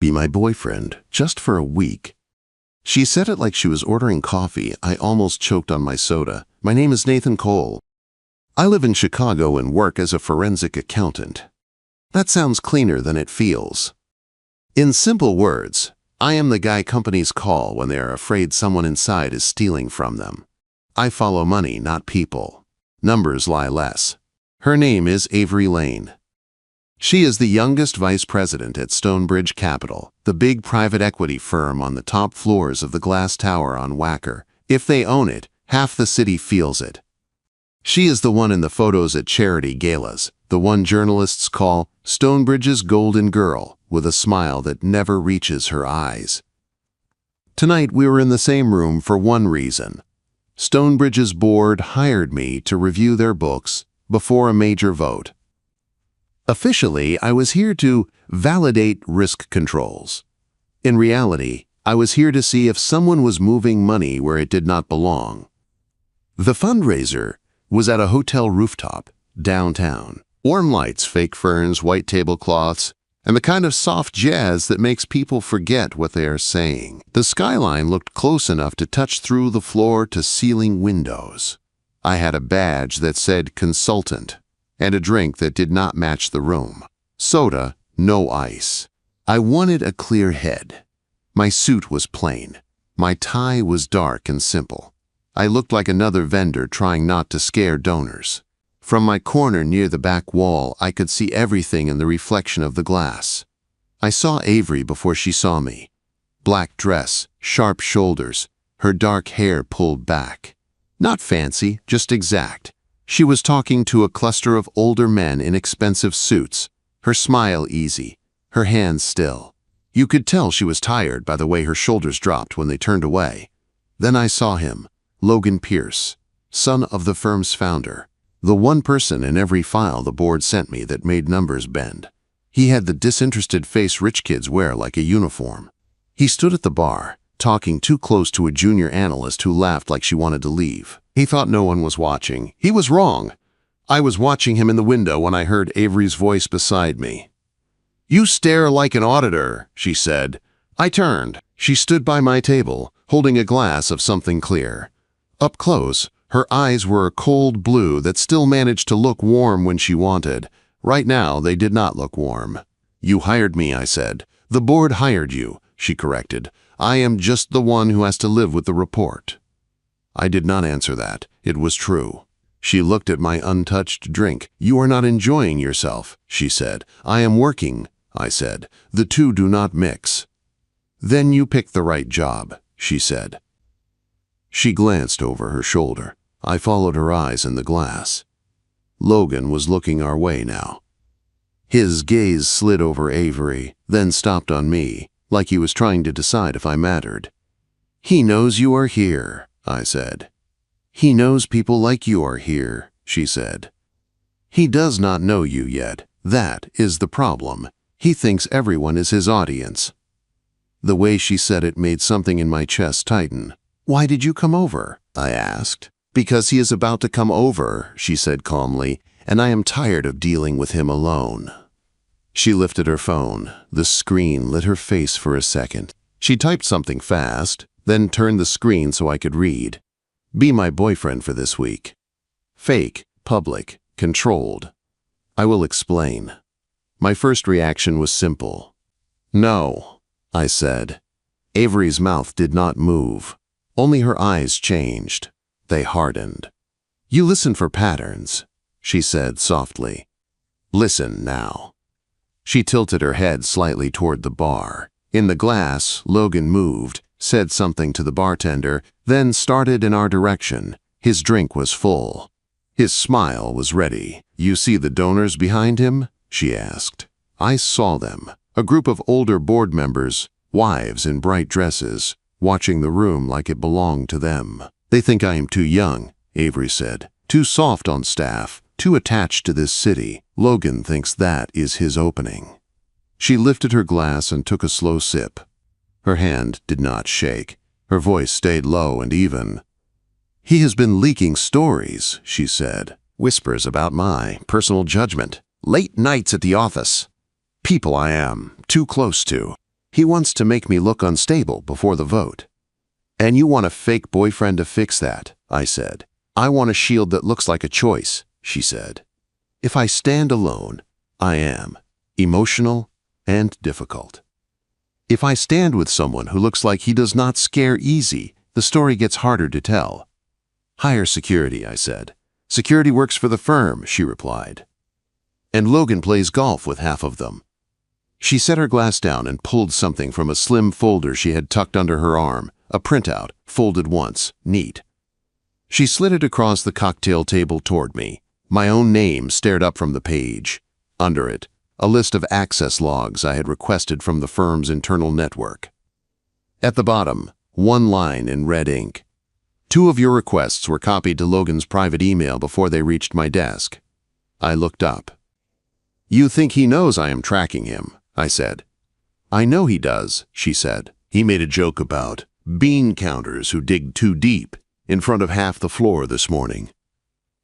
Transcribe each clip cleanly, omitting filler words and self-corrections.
Be my boyfriend, just for a week. She said it like she was ordering coffee. I almost choked on my soda. My name is Nathan Cole. I live in Chicago and work as a forensic accountant. That sounds cleaner than it feels. In simple words, I am the guy companies call when they are afraid someone inside is stealing from them. I follow money, not people. Numbers lie less. Her name is Avery Lane. She is the youngest vice president at Stonebridge Capital, the big private equity firm on the top floors of the glass tower on Wacker. If they own it, half the city feels it. She is the one in the photos at charity galas, the one journalists call Stonebridge's golden girl, with a smile that never reaches her eyes. Tonight we were in the same room for one reason. Stonebridge's board hired me to review their books before a major vote. Officially, I was here to validate risk controls. In reality, I was here to see if someone was moving money where it did not belong. The fundraiser was at a hotel rooftop, downtown. Warm lights, fake ferns, white tablecloths, and the kind of soft jazz that makes people forget what they are saying. The skyline looked close enough to touch through the floor-to-ceiling windows. I had a badge that said consultant, and a drink that did not match the room. Soda, no ice. I wanted a clear head. My suit was plain. My tie was dark and simple. I looked like another vendor trying not to scare donors. From my corner near the back wall, I could see everything in the reflection of the glass. I saw Avery before she saw me. Black dress, sharp shoulders, her dark hair pulled back. Not fancy, just exact. She was talking to a cluster of older men in expensive suits, her smile easy, her hands still. You could tell she was tired by the way her shoulders dropped when they turned away. Then I saw him, Logan Pierce, son of the firm's founder, the one person in every file the board sent me that made numbers bend. He had the disinterested face rich kids wear like a uniform. He stood at the bar, talking too close to a junior analyst who laughed like she wanted to leave. He thought no one was watching. He was wrong. I was watching him in the window when I heard Avery's voice beside me. "You stare like an auditor," she said. I turned. She stood by my table, holding a glass of something clear. Up close, her eyes were a cold blue that still managed to look warm when she wanted. Right now, they did not look warm. "You hired me," I said. "The board hired you," she corrected. "I am just the one who has to live with the report." I did not answer that. It was true. She looked at my untouched drink. "You are not enjoying yourself," she said. "I am working," I said. "The two do not mix." "Then you picked the right job," she said. She glanced over her shoulder. I followed her eyes in the glass. Logan was looking our way now. His gaze slid over Avery, then stopped on me, like he was trying to decide if I mattered. "He knows you are here," I said. "He knows people like you are here," she said. "He does not know you yet. That is the problem. He thinks everyone is his audience." The way she said it made something in my chest tighten. "Why did you come over?" I asked. "Because he is about to come over," she said calmly, "and I am tired of dealing with him alone." She lifted her phone. The screen lit her face for a second. She typed something fast, then turned the screen so I could read. "Be my boyfriend for this week." Fake, public, controlled. I will explain. My first reaction was simple. "No," I said. Avery's mouth did not move. Only her eyes changed. They hardened. "You listen for patterns," she said softly. "Listen now." She tilted her head slightly toward the bar. In the glass, Logan moved, said something to the bartender, then started in our direction. His drink was full. His smile was ready. "You see the donors behind him?" she asked. I saw them, a group of older board members, wives in bright dresses, watching the room like it belonged to them. "They think I am too young," Avery said. "Too soft on staff, too attached to this city. Logan thinks that is his opening." She lifted her glass and took a slow sip. Her hand did not shake. Her voice stayed low and even. "He has been leaking stories," she said. "Whispers about my personal judgment. Late nights at the office. People I am too close to. He wants to make me look unstable before the vote. And you want a fake boyfriend to fix that, I said. I want a shield that looks like a choice, she said. If I stand alone, I am emotional and difficult. If I stand with someone who looks like he does not scare easy, the story gets harder to tell. Hire security, I said. Security works for the firm, she replied. And Logan plays golf with half of them. She set her glass down and pulled something from a slim folder she had tucked under her arm, a printout, folded once, neat. She slid it across the cocktail table toward me. My own name stared up from the page. Under it, a list of access logs I had requested from the firm's internal network. At the bottom, one line in red ink. 2 of your requests were copied to Logan's private email before they reached my desk. I looked up. You think he knows I am tracking him, I said. I know he does, she said. He made a joke about bean counters who dig too deep in front of half the floor this morning.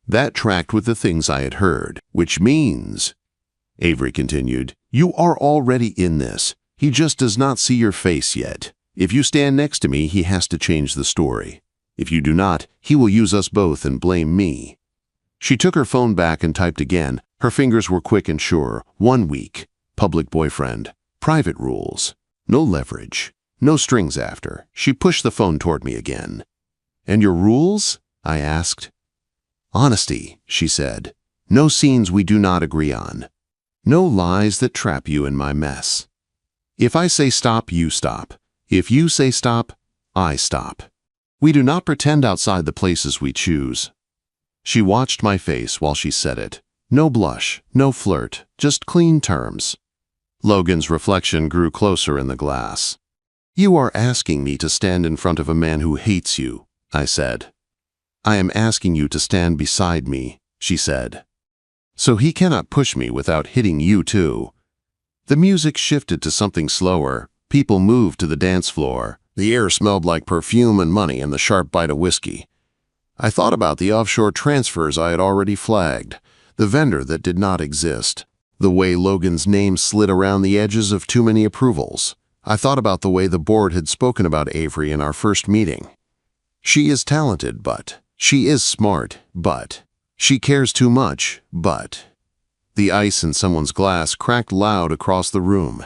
That tracked with the things I had heard, which means, Avery continued, you are already in this. He just does not see your face yet. If you stand next to me, he has to change the story. If you do not, he will use us both and blame me. She took her phone back and typed again. Her fingers were quick and sure. 1 week. Public boyfriend. Private rules. No leverage. No strings after. She pushed the phone toward me again. And your rules? I asked. Honesty, she said. No scenes we do not agree on. No lies that trap you in my mess. If I say stop, you stop. If you say stop, I stop. We do not pretend outside the places we choose. She watched my face while she said it. No blush, no flirt, just clean terms. Logan's reflection grew closer in the glass. You are asking me to stand in front of a man who hates you, I said. I am asking you to stand beside me, she said. So he cannot push me without hitting you too. The music shifted to something slower. People moved to the dance floor. The air smelled like perfume and money and the sharp bite of whiskey. I thought about the offshore transfers I had already flagged, the vendor that did not exist, the way Logan's name slid around the edges of too many approvals. I thought about the way the board had spoken about Avery in our first meeting. She is talented, but she is smart, but she cares too much, but the ice in someone's glass cracked loud across the room.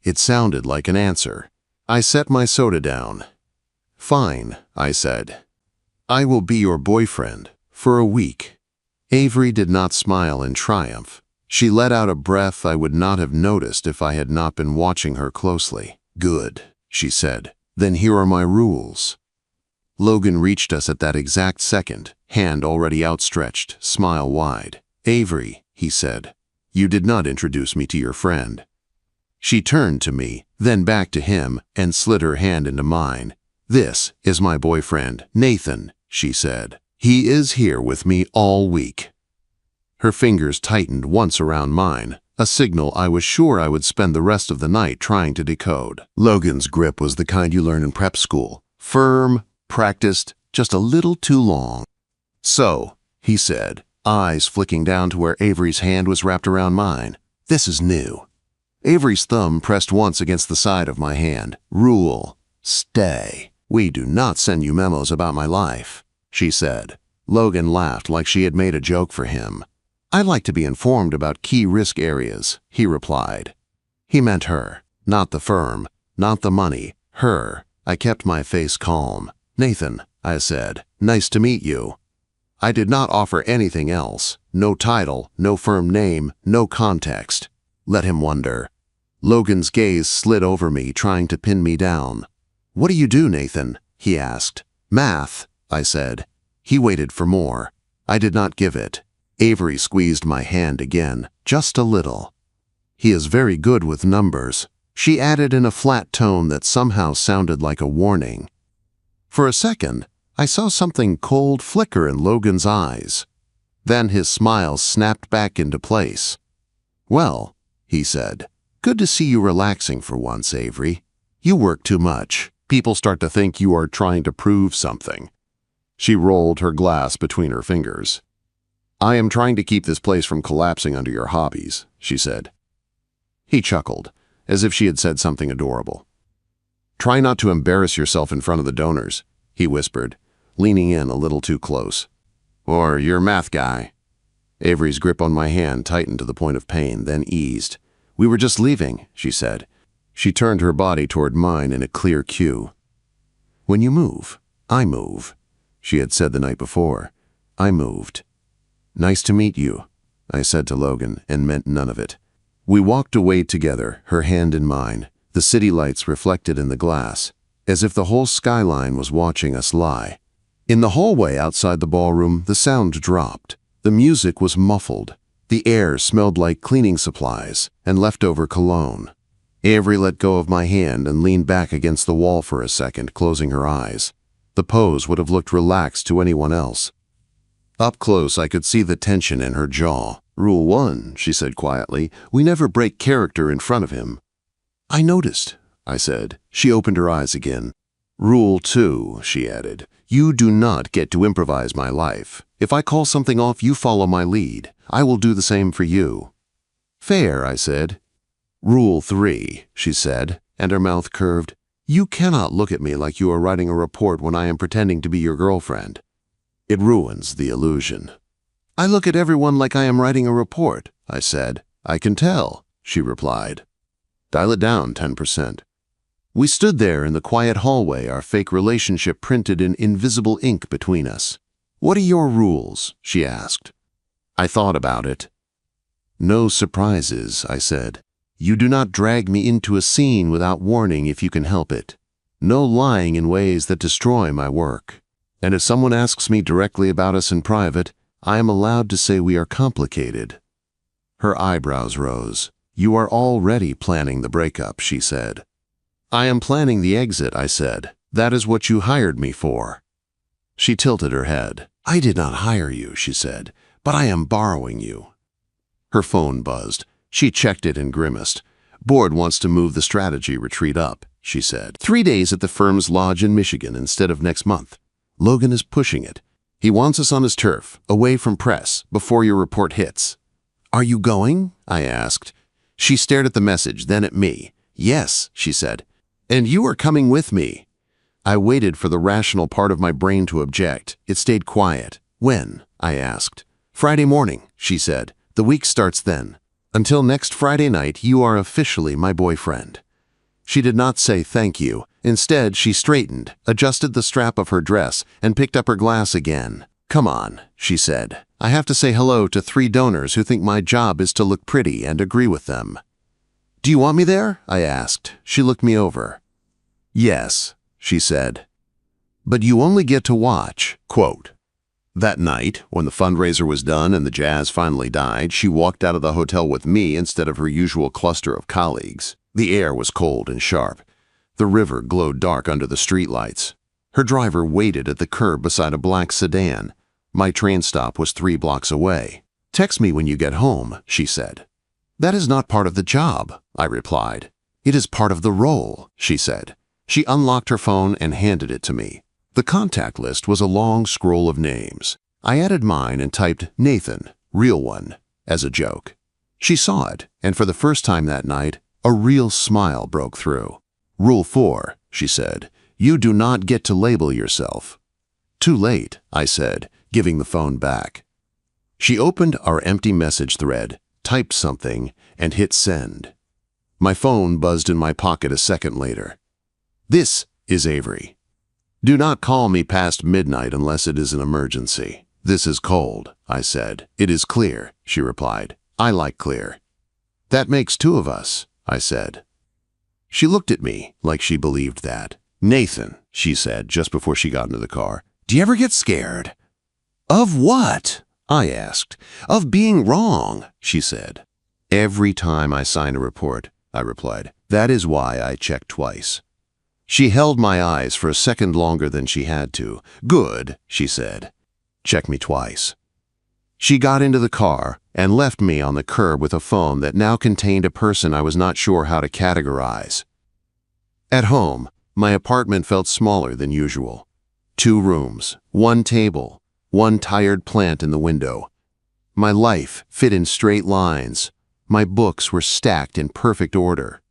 It sounded like an answer. I set my soda down. Fine, I said. I will be your boyfriend for a week. Avery did not smile in triumph. She let out a breath I would not have noticed if I had not been watching her closely. Good, she said. Then here are my rules. Logan reached us at that exact second, hand already outstretched, smile wide. Avery, he said, you did not introduce me to your friend. She turned to me, then back to him, and slid her hand into mine. This is my boyfriend, Nathan, she said. He is here with me all week. Her fingers tightened once around mine, a signal I was sure I would spend the rest of the night trying to decode. Logan's grip was the kind you learn in prep school. Firm, practiced, just a little too long. So, he said, eyes flicking down to where Avery's hand was wrapped around mine. This is new. Avery's thumb pressed once against the side of my hand. Rule. Stay. We do not send you memos about my life, she said. Logan laughed like she had made a joke for him. I like to be informed about key risk areas, he replied. He meant her, not the firm, not the money, her. I kept my face calm. Nathan, I said, nice to meet you. I did not offer anything else. No title, no firm name, no context. Let him wonder. Logan's gaze slid over me, trying to pin me down. What do you do, Nathan? He asked. Math, I said. He waited for more. I did not give it. Avery squeezed my hand again, just a little. He is very good with numbers, she added in a flat tone that somehow sounded like a warning. For a second, I saw something cold flicker in Logan's eyes. Then his smile snapped back into place. Well, he said, good to see you relaxing for once, Avery. You work too much. People start to think you are trying to prove something. She rolled her glass between her fingers. I am trying to keep this place from collapsing under your hobbies, she said. He chuckled. as if she had said something adorable. "Try not to embarrass yourself in front of the donors," he whispered, leaning in a little too close. "Or your math guy." Avery's grip on my hand tightened to the point of pain, then eased. "We were just leaving," she said. She turned her body toward mine in a clear cue. "When you move, I move," she had said the night before. I moved. "Nice to meet you," I said to Logan, and meant none of it. We walked away together, her hand in mine, the city lights reflected in the glass, as if the whole skyline was watching us lie. In the hallway outside the ballroom, the sound dropped. The music was muffled. The air smelled like cleaning supplies and leftover cologne. Avery let go of my hand and leaned back against the wall for a second, closing her eyes. The pose would have looked relaxed to anyone else. Up close, I could see the tension in her jaw. "Rule 1, she said quietly, "we never break character in front of him." "I noticed," I said. She opened her eyes again. "Rule 2, she added, "you do not get to improvise my life. If I call something off, you follow my lead. I will do the same for you." "Fair," I said. "Rule 3, she said, and her mouth curved. "You cannot look at me like you are writing a report when I am pretending to be your girlfriend. It ruins the illusion." "I look at everyone like I am writing a report," I said. "I can tell," she replied. "Dial it down 10%. We stood there in the quiet hallway, our fake relationship printed in invisible ink between us. "What are your rules?" she asked. I thought about it. "No surprises," I said. "You do not drag me into a scene without warning if you can help it. No lying in ways that destroy my work. And if someone asks me directly about us in private, I am allowed to say we are complicated." Her eyebrows rose. "You are already planning the breakup," she said. "I am planning the exit," I said. "That is what you hired me for." She tilted her head. "I did not hire you," she said, "but I am borrowing you." Her phone buzzed. She checked it and grimaced. "Board wants to move the strategy retreat up," she said. 3 days at the firm's lodge in Michigan instead of next month. Logan is pushing it. He wants us on his turf, away from press, before your report hits." "Are you going?" I asked. She stared at the message, then at me. "Yes," she said. "And you are coming with me." I waited for the rational part of my brain to object. It stayed quiet. "When?" I asked. "Friday morning," she said. "The week starts then. Until next Friday night, you are officially my boyfriend." She did not say thank you. Instead, she straightened, adjusted the strap of her dress, and picked up her glass again. "Come on," she said. "I have to say hello to 3 donors who think my job is to look pretty and agree with them." "Do you want me there?" I asked. She looked me over. "Yes," she said. "But you only get to watch." Quote. That night, when the fundraiser was done and the jazz finally died, she walked out of the hotel with me instead of her usual cluster of colleagues. The air was cold and sharp. The river glowed dark under the streetlights. Her driver waited at the curb beside a black sedan. My train stop was 3 blocks away. "Text me when you get home," she said. "That is not part of the job," I replied. "It is part of the role," she said. She unlocked her phone and handed it to me. The contact list was a long scroll of names. I added mine and typed Nathan, real one, as a joke. She saw it, and for the first time that night, a real smile broke through. "Rule 4, she said, "you do not get to label yourself." "Too late," I said, giving the phone back. She opened our empty message thread, typed something, and hit send. My phone buzzed in my pocket a second later. "This is Avery. Do not call me past midnight unless it is an emergency." "This is cold," I said. "It is clear," she replied. "I like clear." "That makes 2 of us," I said. She looked at me like she believed that. "Nathan," she said just before she got into the car, "do you ever get scared?" "Of what?" I asked. "Of being wrong," she said. "Every time I sign a report," I replied. "That is why I check twice." She held my eyes for a second longer than she had to. "Good," she said. "Check me twice." She got into the car and left me on the curb with a phone that now contained a person I was not sure how to categorize. At home, my apartment felt smaller than usual. 2 rooms, 1 table, 1 tired plant in the window. My life fit in straight lines. My books were stacked in perfect order.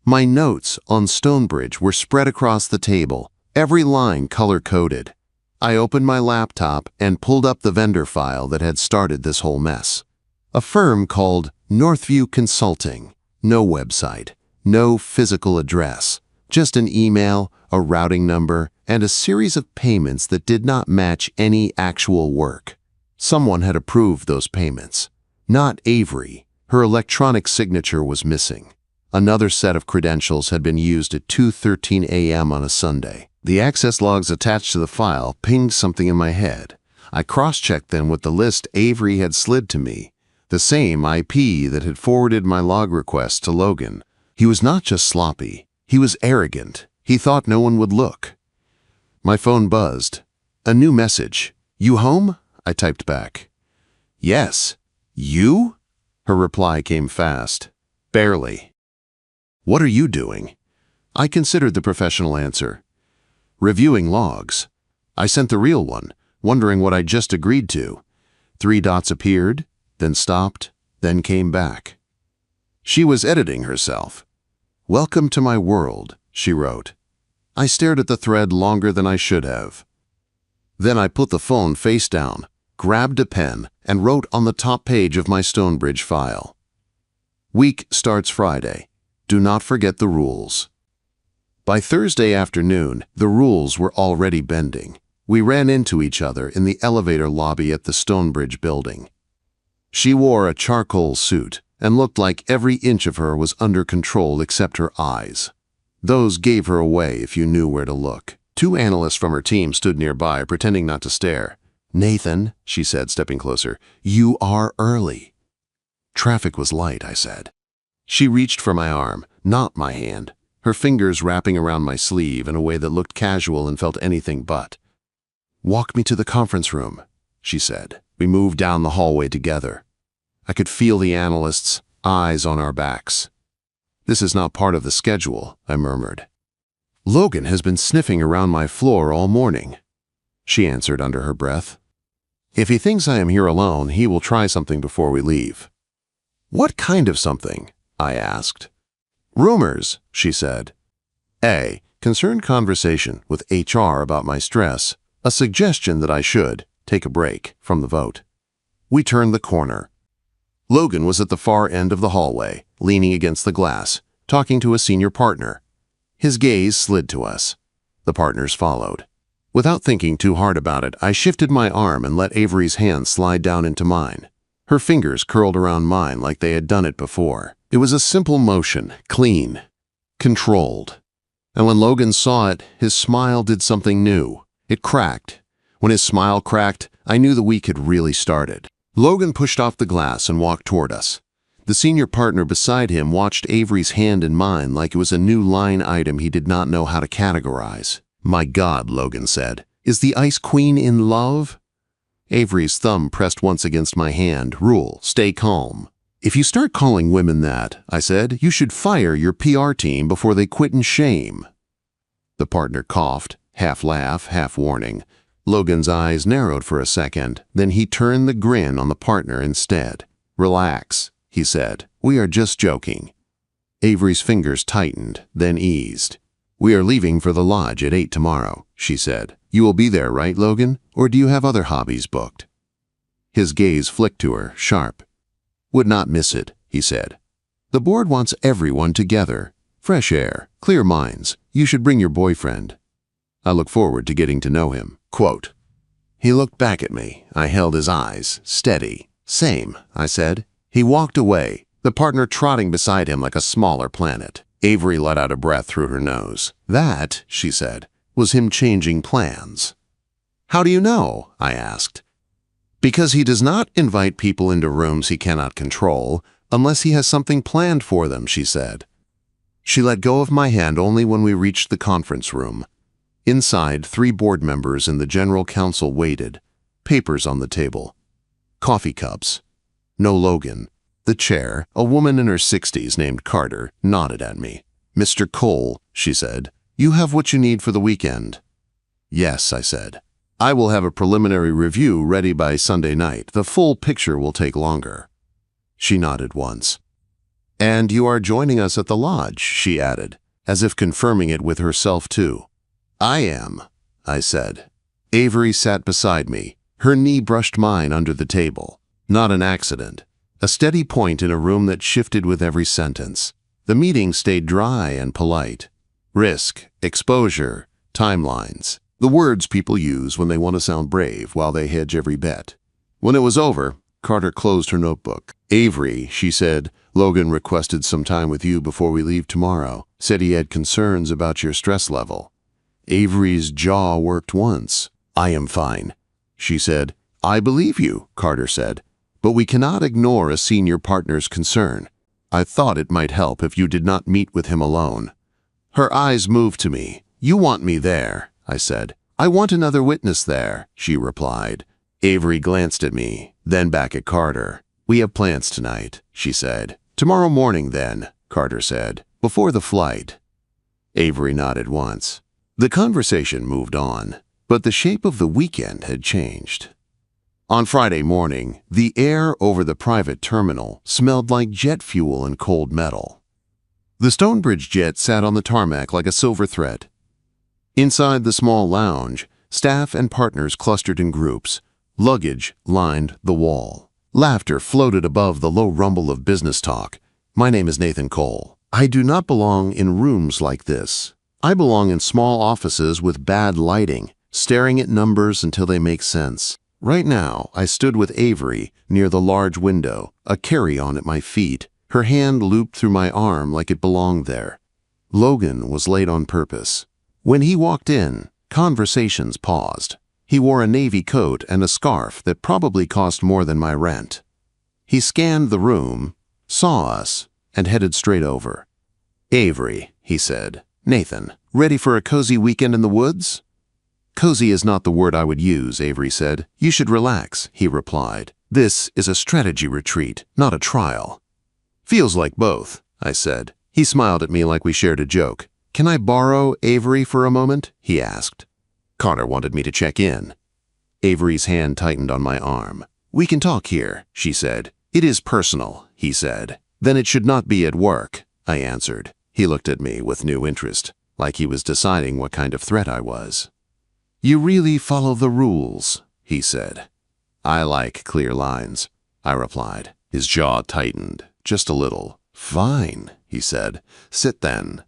My notes on Stonebridge were spread across the table, every line color-coded. I opened my laptop and pulled up the vendor file that had started this whole mess. A firm called Northview Consulting. No website, no physical address, just an email, a routing number, and a series of payments that did not match any actual work. Someone had approved those payments. Not Avery. Her electronic signature was missing. Another set of credentials had been used at 2:13 a.m. on a Sunday. The access logs attached to the file pinged something in my head. I cross-checked them with the list Avery had slid to me, the same IP that had forwarded my log request to Logan. He was not just sloppy, he was arrogant. He thought no one would look. My phone buzzed. A new message. "You home?" I typed back. "Yes." "You?" Her reply came fast. "Barely." "What are you doing?" I considered the professional answer. "Reviewing logs." I sent the real one, wondering what I'd just agreed to. 3 dots appeared, then stopped, then came back. She was editing herself. "Welcome to my world," she wrote. I stared at the thread longer than I should have. Then I put the phone face down, grabbed a pen, and wrote on the top page of my Stonebridge file. "Week starts Friday. Do not forget the rules." By Thursday afternoon, the rules were already bending. We ran into each other in the elevator lobby at the Stonebridge building. She wore a charcoal suit and looked like every inch of her was under control except her eyes. Those gave her away if you knew where to look. 2 analysts from her team stood nearby, pretending not to stare. "Nathan," she said, stepping closer, "you are early." "Traffic was light," I said. She reached for my arm, not my hand, her fingers wrapping around my sleeve in a way that looked casual and felt anything but. "Walk me to the conference room," she said. We moved down the hallway together. I could feel the analysts' eyes on our backs. "This is not part of the schedule," I murmured. "Logan has been sniffing around my floor all morning," she answered under her breath. "If he thinks I am here alone, he will try something before we leave." "What kind of something?" I asked. "Rumors," she said. A concerned conversation with HR about my stress, a suggestion that I should take a break from the vote. We turned the corner. Logan was at the far end of the hallway, leaning against the glass, talking to a senior partner. His gaze slid to us. The partners followed. Without thinking too hard about it, I shifted my arm and let Avery's hand slide down into mine. Her fingers curled around mine like they had done it before. It was a simple motion, clean, controlled. And when Logan saw it, his smile did something new. It cracked. When his smile cracked, I knew the week had really started. Logan pushed off the glass and walked toward us. The senior partner beside him watched Avery's hand in mine like it was a new line item he did not know how to categorize. "My God," Logan said, "is the Ice Queen in love?" Avery's thumb pressed once against my hand. "Rule, stay calm." "If you start calling women that," I said, "you should fire your PR team before they quit in shame." The partner coughed, half laugh, half warning. Logan's eyes narrowed for a second, then he turned the grin on the partner instead. "Relax," he said. "We are just joking." Avery's fingers tightened, then eased. "We are leaving for the lodge at 8 tomorrow," she said. "You will be there, right, Logan? Or do you have other hobbies booked?" His gaze flicked to her, sharp. "Would not miss it," he said. "The board wants everyone together. Fresh air, clear minds. You should bring your boyfriend. I look forward to getting to know him." Quote. He looked back at me. I held his eyes, steady. "Same," I said. He walked away, the partner trotting beside him like a smaller planet. Avery let out a breath through her nose. "That," she said, "was him changing plans." "How do you know?" I asked. "Because he does not invite people into rooms he cannot control unless he has something planned for them," she said. She let go of my hand only when we reached the conference room. Inside, 3 board members and the general counsel waited, papers on the table, coffee cups. No Logan. The chair, a woman in her 60s named Carter, nodded at me. "Mr. Cole," she said, "you have what you need for the weekend." "Yes," I said. "I will have a preliminary review ready by Sunday night. The full picture will take longer." She nodded once. "And you are joining us at the lodge," she added, as if confirming it with herself too. "I am," I said. Avery sat beside me. Her knee brushed mine under the table. Not an accident. A steady point in a room that shifted with every sentence. The meeting stayed dry and polite. Risk, exposure, timelines. The words people use when they want to sound brave while they hedge every bet. When it was over, Carter closed her notebook. "Avery," she said, "Logan requested some time with you before we leave tomorrow. Said he had concerns about your stress level." Avery's jaw worked once. "I am fine," she said. "I believe you," Carter said, "but we cannot ignore a senior partner's concern. I thought it might help if you did not meet with him alone." Her eyes moved to me. "You want me there," I said. "I want another witness there," she replied. Avery glanced at me, then back at Carter. "We have plans tonight," she said. "Tomorrow morning, then," Carter said, "before the flight." Avery nodded once. The conversation moved on, but the shape of the weekend had changed. On Friday morning, the air over the private terminal smelled like jet fuel and cold metal. The Stonebridge jet sat on the tarmac like a silver thread. Inside the small lounge, staff and partners clustered in groups. Luggage lined the wall. Laughter floated above the low rumble of business talk. "My name is Nathan Cole. I do not belong in rooms like this. I belong in small offices with bad lighting, staring at numbers until they make sense." Right now, I stood with Avery near the large window, a carry-on at my feet, her hand looped through my arm like it belonged there. Logan was late on purpose. When he walked in, conversations paused. He wore a navy coat and a scarf that probably cost more than my rent. He scanned the room, saw us, and headed straight over. "Avery," he said. "Nathan, ready for a cozy weekend in the woods?" "Cozy is not the word I would use," Avery said. "You should relax," he replied. "This is a strategy retreat, not a trial." "Feels like both," I said. He smiled at me like we shared a joke. "Can I borrow Avery for a moment?" he asked. Carter wanted me to check in. Avery's hand tightened on my arm. "We can talk here," she said. "It is personal," he said. "Then it should not be at work," I answered. He looked at me with new interest, like he was deciding what kind of threat I was. "You really follow the rules," he said. "I like clear lines," I replied. His jaw tightened, just a little. "Fine," he said. "Sit then."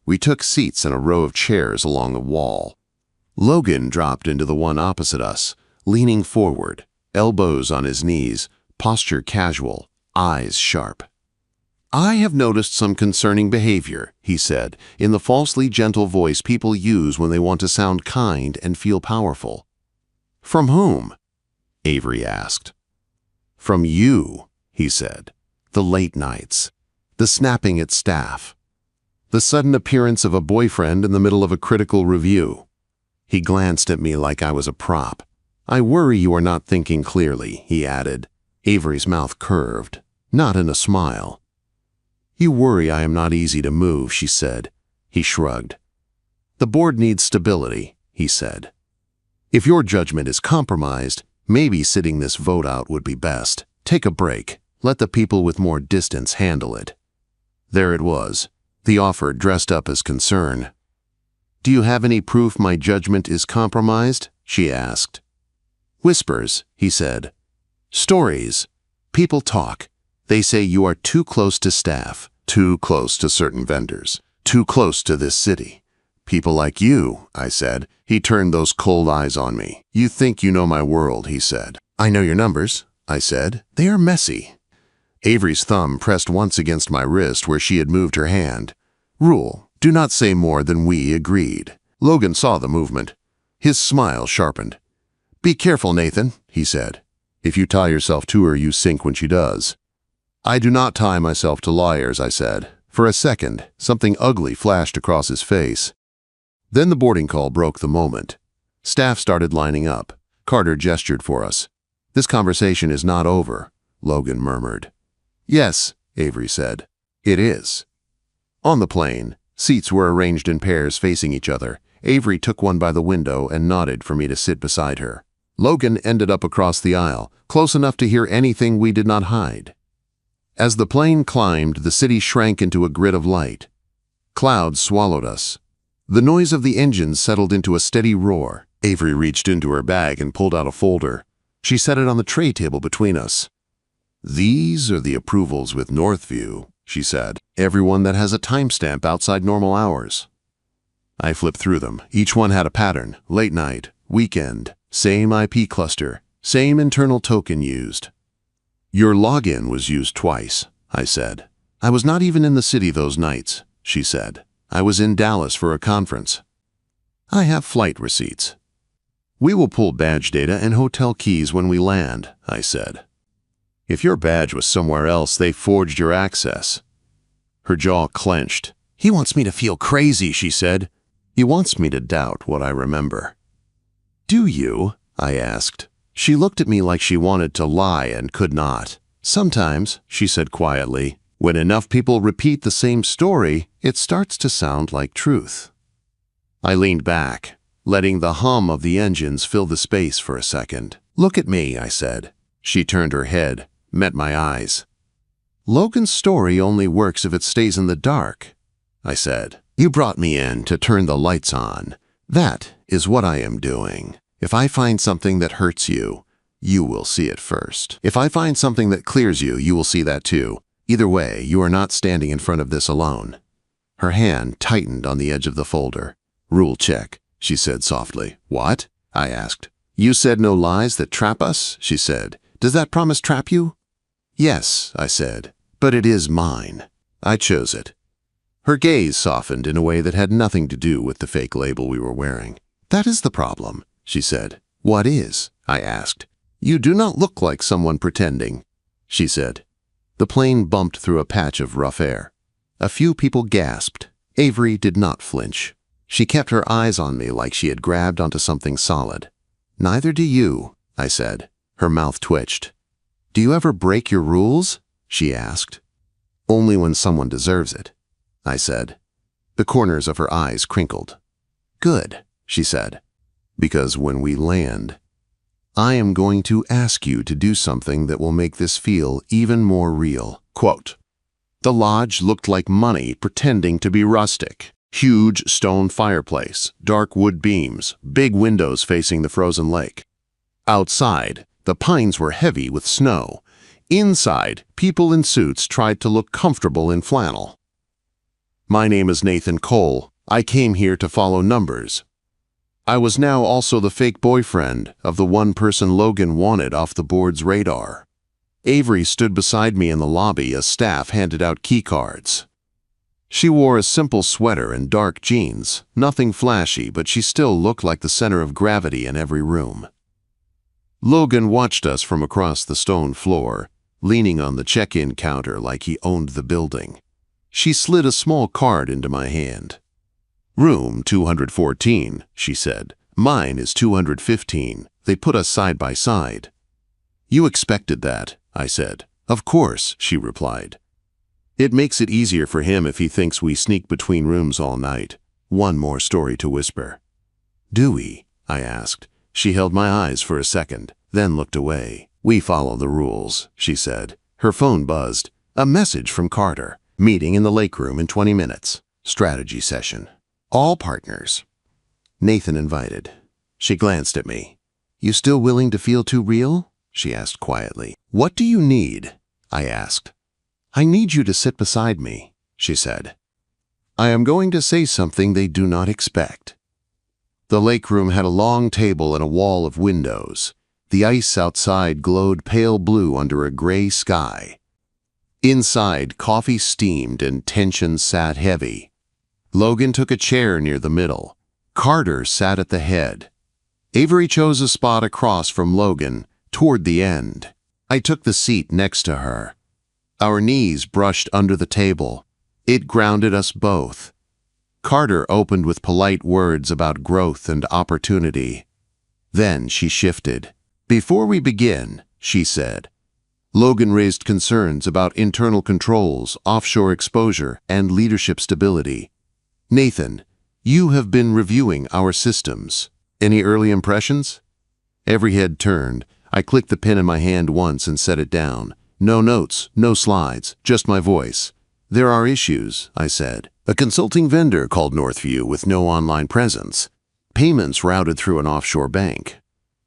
We took seats in a row of chairs along the wall. Logan dropped into the one opposite us, leaning forward, elbows on his knees, posture casual, eyes sharp. "I have noticed some concerning behavior," he said, in the falsely gentle voice people use when they want to sound kind and feel powerful. "From whom?" Avery asked. "From you," he said. "The late nights, the snapping at staff, the sudden appearance of a boyfriend in the middle of a critical review." He glanced at me like I was a prop. "I worry you are not thinking clearly," he added. Avery's mouth curved, not in a smile. "You worry I am not easy to move," she said. He shrugged. "The board needs stability," he said. "If your judgment is compromised, maybe sitting this vote out would be best. Take a break. Let the people with more distance handle it." There it was, the offer dressed up as concern. "Do you have any proof my judgment is compromised?" she asked. "Whispers," he said. "Stories. People talk. They say you are too close to staff, too close to certain vendors, too close to this city. People like you," I said. He turned those cold eyes on me. "You think you know my world," he said. "I know your numbers," I said. "They are messy." Avery's thumb pressed once against my wrist where she had moved her hand. "Rule, do not say more than we agreed." Logan saw the movement. His smile sharpened. "Be careful, Nathan," he said. "If you tie yourself to her, you sink when she does." "I do not tie myself to liars," I said. For a second, something ugly flashed across his face. Then the boarding call broke the moment. Staff started lining up. Carter gestured for us. "This conversation is not over," Logan murmured. "Yes," Avery said. "It is." On the plane, seats were arranged in pairs facing each other. Avery took one by the window and nodded for me to sit beside her. Logan ended up across the aisle, close enough to hear anything we did not hide. As the plane climbed, the city shrank into a grid of light. Clouds swallowed us. The noise of the engines settled into a steady roar. Avery reached into her bag and pulled out a folder. She set it on the tray table between us. "These are the approvals with Northview," she said. "Everyone that has a timestamp outside normal hours." I flipped through them. Each one had a pattern: late night, weekend, same IP cluster, same internal token used. "Your login was used twice," I said. "I was not even in the city those nights," she said. "I was in Dallas for a conference." "I have flight receipts." "We will pull badge data and hotel keys when we land," I said. "If your badge was somewhere else, they forged your access." Her jaw clenched. "He wants me to feel crazy," she said. "He wants me to doubt what I remember." "Do you?" I asked. She looked at me like she wanted to lie and could not. "Sometimes," she said quietly, "when enough people repeat the same story, it starts to sound like truth." I leaned back, letting the hum of the engines fill the space for a second. "Look at me," I said. She turned her head, met my eyes. "Logan's story only works if it stays in the dark," I said. "You brought me in to turn the lights on. That is what I am doing. If I find something that hurts you, you will see it first. If I find something that clears you, you will see that too. Either way, you are not standing in front of this alone." Her hand tightened on the edge of the folder. "Rule check," she said softly. "What?" I asked. "You said no lies that trap us," she said. "Does that promise trap you?" "Yes," I said, "but it is mine. I chose it." Her gaze softened in a way that had nothing to do with the fake label we were wearing. "That is the problem," she said. "What is?" I asked. "You do not look like someone pretending," she said. The plane bumped through a patch of rough air. A few people gasped. Avery did not flinch. She kept her eyes on me like she had grabbed onto something solid. "Neither do you," I said. Her mouth twitched. "Do you ever break your rules?" she asked. "Only when someone deserves it," I said. The corners of her eyes crinkled. "Good," she said, "because when we land, I am going to ask you to do something that will make this feel even more real." Quote, "The lodge looked like money pretending to be rustic. Huge stone fireplace, dark wood beams, big windows facing the frozen lake. Outside, the pines were heavy with snow. Inside, people in suits tried to look comfortable in flannel. My name is Nathan Cole. I came here to follow numbers. I was now also the fake boyfriend of the one person Logan wanted off the board's radar. Avery stood beside me in the lobby as staff handed out key cards. She wore a simple sweater and dark jeans, nothing flashy, but she still looked like the center of gravity in every room. Logan watched us from across the stone floor, leaning on the check-in counter like he owned the building. She slid a small card into my hand. "Room 214, she said. "Mine is 215. They put us side by side." "You expected that," I said. "Of course," she replied. "It makes it easier for him if he thinks we sneak between rooms all night." One more story to whisper. "Do we?" I asked. She held my eyes for a second, then looked away. "We follow the rules," she said. Her phone buzzed. A message from Carter. "Meeting in the lake room in 20 minutes. Strategy session. All partners." Nathan invited. She glanced at me. "You still willing to feel too real?" she asked quietly. "What do you need?" I asked. "I need you to sit beside me," she said. "I am going to say something they do not expect." The lake room had a long table and a wall of windows. The ice outside glowed pale blue under a gray sky. Inside, coffee steamed and tension sat heavy. Logan took a chair near the middle. Carter sat at the head. Avery chose a spot across from Logan, toward the end. I took the seat next to her. Our knees brushed under the table. It grounded us both. Carter opened with polite words about growth and opportunity. Then she shifted. "Before we begin," she said, "Logan raised concerns about internal controls, offshore exposure, and leadership stability. Nathan, you have been reviewing our systems. Any early impressions?" Every head turned. I clicked the pen in my hand once and set it down. No notes, no slides, just my voice. There are issues, I said. A consulting vendor called Northview with no online presence. Payments routed through an offshore bank.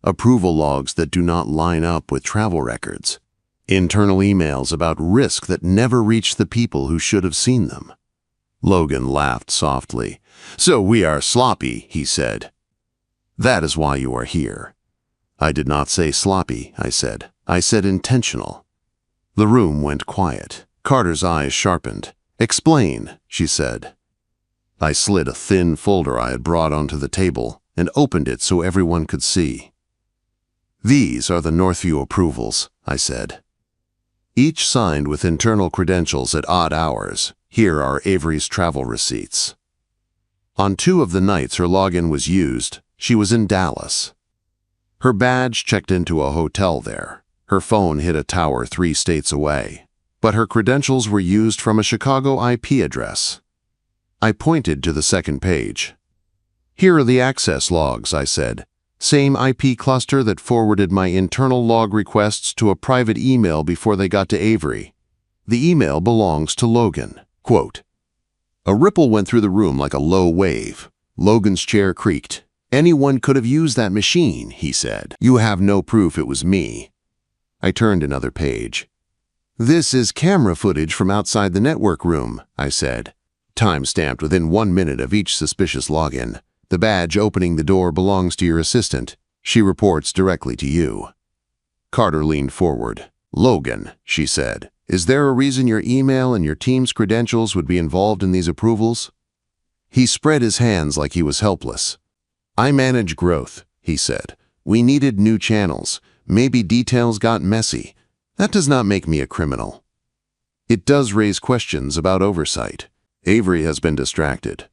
Approval logs that do not line up with travel records. Internal emails about risk that never reached the people who should have seen them. Logan laughed softly. So we are sloppy, he said. That is why you are here. I did not say sloppy, I said. I said intentional. The room went quiet. Carter's eyes sharpened. Explain, she said. I slid a thin folder I had brought onto the table and opened it so everyone could see. These are the Northview approvals, I said. Each signed with internal credentials at odd hours. Here are Avery's travel receipts. On 2 of the nights her login was used, she was in Dallas. Her badge checked into a hotel there. Her phone hit a tower 3 states away. But her credentials were used from a Chicago IP address. I pointed to the second page. Here are the access logs, I said. Same IP cluster that forwarded my internal log requests to a private email before they got to Avery. The email belongs to Logan. Quote, a ripple went through the room like a low wave. Logan's chair creaked. Anyone could have used that machine, he said. You have no proof it was me. I turned another page. This is camera footage from outside the network room, I said. Time-stamped within 1 minute of each suspicious login. The badge opening the door belongs to your assistant. She reports directly to you. Carter leaned forward. Logan, she said, is there a reason your email and your team's credentials would be involved in these approvals? He spread his hands like he was helpless. I manage growth, he said. We needed new channels. Maybe details got messy. That does not make me a criminal. It does raise questions about oversight. Avery has been distracted.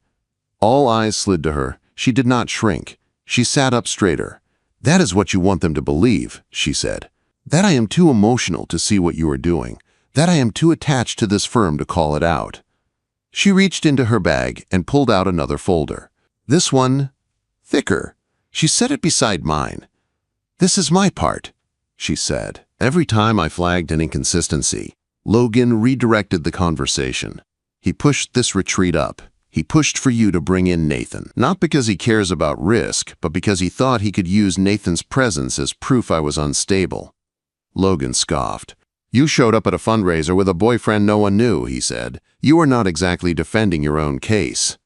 All eyes slid to her. She did not shrink. She sat up straighter. That is what you want them to believe, she said. That I am too emotional to see what you are doing. That I am too attached to this firm to call it out. She reached into her bag and pulled out another folder. This one, thicker. She set it beside mine. This is my part, she said. Every time I flagged an inconsistency, Logan redirected the conversation. He pushed this retreat up. He pushed for you to bring in Nathan, not because he cares about risk, but because he thought he could use Nathan's presence as proof I was unstable. Logan scoffed. You showed up at a fundraiser with a boyfriend no one knew, he said. You are not exactly defending your own case.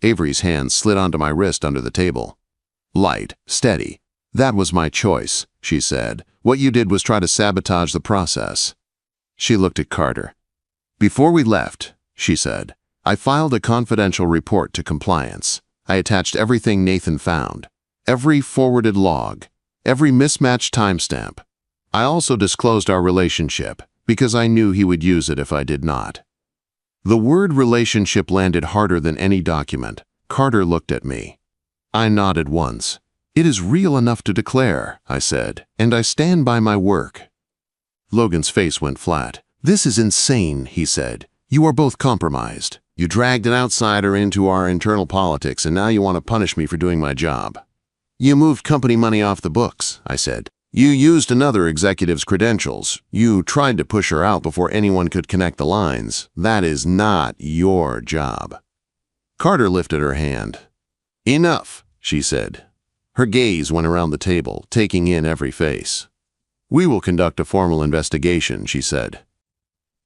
Avery's hand slid onto my wrist under the table. Light, steady. That was my choice, she said. What you did was try to sabotage the process. She looked at Carter. Before we left, she said, I filed a confidential report to compliance. I attached everything Nathan found, every forwarded log, every mismatched timestamp. I also disclosed our relationship because I knew he would use it if I did not. The word relationship landed harder than any document. Carter looked at me. I nodded once. It is real enough to declare, I said, and I stand by my work. Logan's face went flat. This is insane, he said. You are both compromised. You dragged an outsider into our internal politics, and now you want to punish me for doing my job. You moved company money off the books, I said. You used another executive's credentials. You tried to push her out before anyone could connect the lines. That is not your job. Carter lifted her hand. Enough, she said. Her gaze went around the table, taking in every face. We will conduct a formal investigation, she said.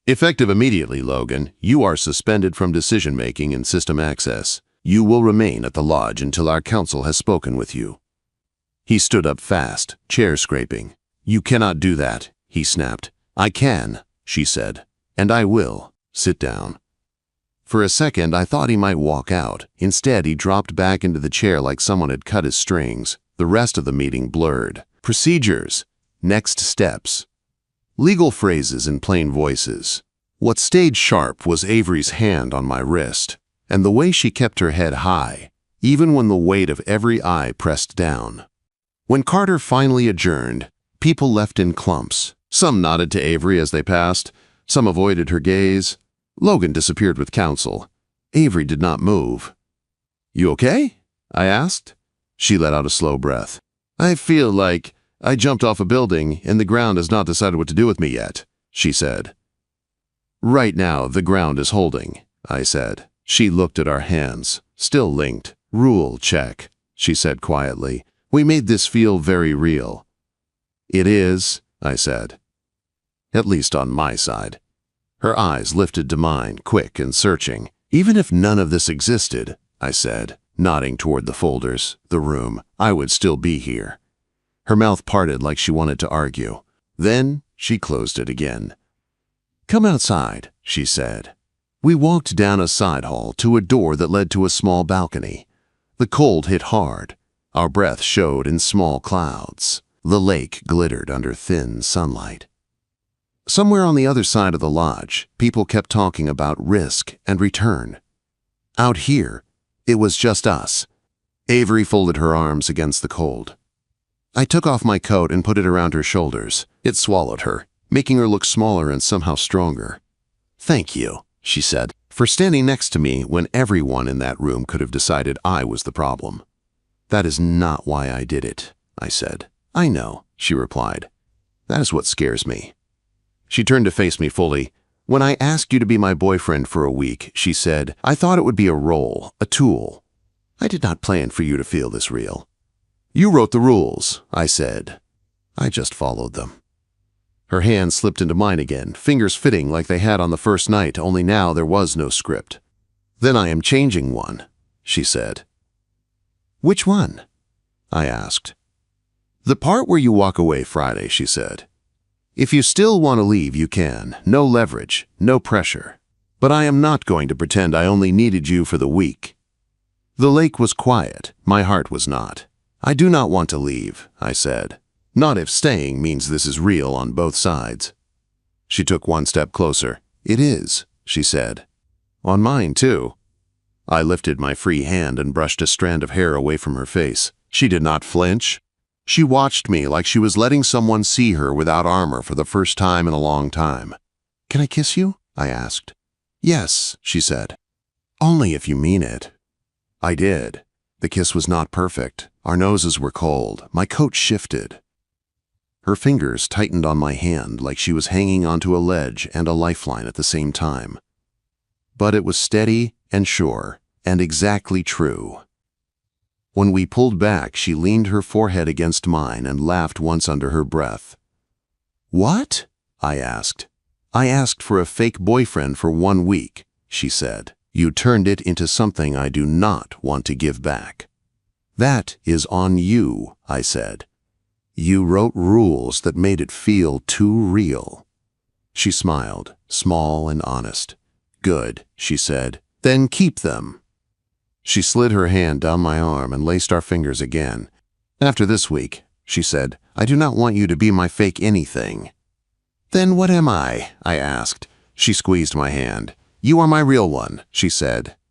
Effective immediately, Logan, you are suspended from decision-making and system access. You will remain at the lodge until our counsel has spoken with you. He stood up fast, chair scraping. You cannot do that, he snapped. I can, she said, and I will. Sit down. For a second, I thought he might walk out. Instead, he dropped back into the chair like someone had cut his strings. The rest of the meeting blurred. Procedures. Next steps. Legal phrases in plain voices. What stayed sharp was Avery's hand on my wrist, and the way she kept her head high, even when the weight of every eye pressed down. When Carter finally adjourned, people left in clumps. Some nodded to Avery as they passed. Some avoided her gaze. Logan disappeared with counsel. Avery did not move. You okay? I asked. She let out a slow breath. I feel like I jumped off a building and the ground has not decided what to do with me yet. she said. Right now, the ground is holding, I said. She looked at our hands, still linked. Rule check, she said quietly. We made this feel very real. It is, I said. At least on my side. Her eyes lifted to mine, quick and searching. Even if none of this existed, I said, nodding toward the folders, the room, I would still be here. Her mouth parted like she wanted to argue. Then she closed it again. Come outside, she said. We walked down a side hall to a door that led to a small balcony. The cold hit hard. Our breath showed in small clouds. The lake glittered under thin sunlight. Somewhere on the other side of the lodge, people kept talking about risk and return. Out here, it was just us. Avery folded her arms against the cold. I took off my coat and put it around her shoulders. It swallowed her, making her look smaller and somehow stronger. Thank you, she said, for standing next to me when everyone in that room could have decided I was the problem. That is not why I did it, I said. I know, she replied. That is what scares me. She turned to face me fully. When I asked you to be my boyfriend for a week, she said, I thought it would be a role, a tool. I did not plan for you to feel this real. You wrote the rules, I said. I just followed them. Her hand slipped into mine again, fingers fitting like they had on the first night, only now there was no script. Then I am changing one, she said. Which one? I asked. The part where you walk away Friday, she said. If you still want to leave, you can. No leverage, no pressure. But I am not going to pretend I only needed you for the week. The lake was quiet. My heart was not. I do not want to leave, I said. Not if staying means this is real on both sides. She took one step closer. It is, she said. On mine, too. I lifted my free hand and brushed a strand of hair away from her face. She did not flinch. She watched me like she was letting someone see her without armor for the first time in a long time. Can I kiss you? I asked. Yes, she said. Only if you mean it. I did. The kiss was not perfect. Our noses were cold. My coat shifted. Her fingers tightened on my hand like she was hanging onto a ledge and a lifeline at the same time. But it was steady and sure and exactly true. When we pulled back, she leaned her forehead against mine and laughed once under her breath. What? I asked. I asked for a fake boyfriend for 1 week, she said. You turned it into something I do not want to give back. That is on you, I said. You wrote rules that made it feel too real. She smiled, small and honest. Good, she said. Then keep them. She slid her hand down my arm and laced our fingers again. After this week, she said, I do not want you to be my fake anything. Then what am I? I asked. She squeezed my hand. You are my real one, she said.